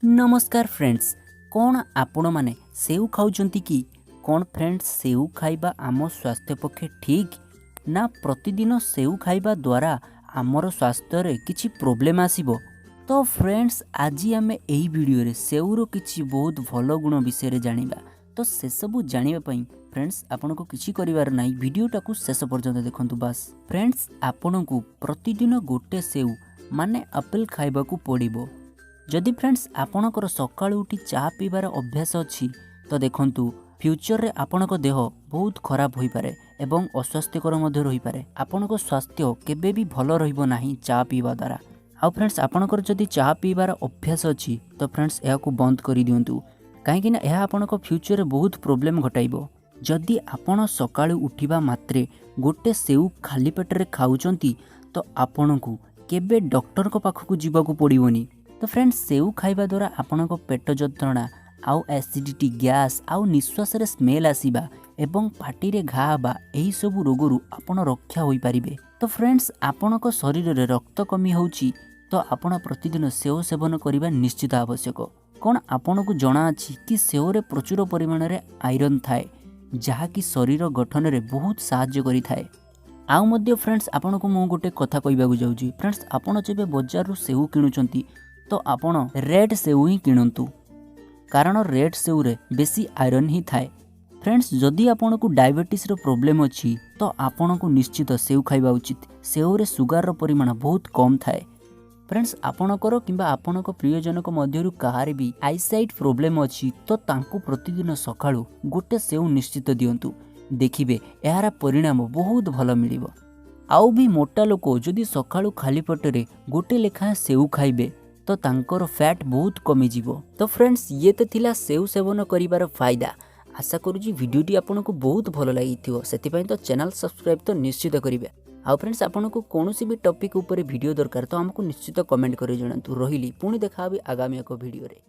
नमस्कार फ्रेंड्स, कौन आपण माने सेव खाउचंती कि कौन फ्रेंड्स सेव खाइबा आम स्वास्थ्य पक्षे ठीक ना प्रतिदिन सेव खाइबा द्वारा आमर स्वास्थ्य रे किछि प्रोब्लेम आसीबो। तो फ्रेंड्स आज आम एही वीडियो रे सेवर किछि बहुत भल गुण विषय रे जानिबा। तो से सब जानिबा पई फ्रेंड्स आपन को किछि करिवार नाही, वीडियोटा को शेष पर्यंत देखंतु बस। फ्रेंड्स आपन को प्रतिदिन गोटे सेव माने एप्पल खाइबा को पड़िबो। जदि फ्रेंड्स आपणकर सकाळु उठी चाह पीबार अभ्यास अच्छी तो देखंतु फ्यूचर रे आपणक देह बहुत खराब होई पारे एवं अस्वास्थ्यकर मध्य रही पारे। आपणक स्वास्थ्य केबे भी भल रहिबो नाही चाह पीबा द्वारा। आ फ्रेंड्स आपणकर जदि चाह पीबार अभ्यास अच्छी तो फ्रेंड्स एहा को बंद करि दियंतु, काहेकि ना एहा आपणक फ्यूचर रे बहुत प्रॉब्लम घटाइबो। जदि आपण सकाळु उठिबा मात्रे गोटे सेउ खाली पेट रे खाउचंती तो आपणकु केबे डॉक्टर को पाखकु जीवाकू पड़िबोनी। तो फ्रेंड्स सेउ खाइबा द्वारा आपणक पेट जंत्रणा आउ एसिडिटी गैस आउ निश्वास रे स्मेल आसीबा एवं पाटी रे घा बा एही सब रोगरु आपण रक्षा होई परिबे। तो फ्रेंड्स आपणक शरीर रे रक्त कमी होउची तो आपण प्रतिदिन सेव सेवन करिबा निश्चित आवश्यक। कोन आपणकु जणा अछि कि सेव रे प्रचुर परिमाण रे आयरन थाए जहा कि शरीर गठन रे बहुत सहाय्य करि थाए। आउ मध्य फ्रेंड्स आपणकु मु गोटे कथा कहबाकू जाउची। फ्रेंड्स आपण जेबे बाजार रु सेव किणुचंती तो आपण रेड सेव ही किणंतु, कारण रेड सेव रे बेसी आयरन ही थाए। फ्रेंड्स जदि आपन को डायबिटीज रो प्रॉब्लम अछि तो आपन को निश्चित सेव खाइबा उचित। सेव रे सुगर रो परिमाण बहुत कम थाए। फ्रेंड्स आपणकर किंबा आपणक प्रियजनक मध्यरु कहार भी आईसाइट प्रॉब्लम अछि तो तांको प्रतिदिन सकाळु गोटे सेव निश्चित दियंतु, देखिबे एहारा परिणाम बहुत भल मिलिबो। आउ भी मोटा लोक जदि सकाळु खाली पेटरे गोटे लेखा सेव खाइबे तो तांकर फैट बहुत कमी जीवो। तो फ्रेंड्स ये तो थिला सेव सेवन करिवार फायदा। आशा करूची वीडियोटी आपनको बहुत भल लागिथिबो, सेति तो चैनल सब्सक्राइब तो निश्चित करिवे। आ फ्रेंड्स आपनको कोनोसी भी टॉपिक ऊपर वीडियो दरकार तो हमको निश्चित कमेंट करि जणांतु। रहिली पुणी देखा आगामी एक वीडियो रे।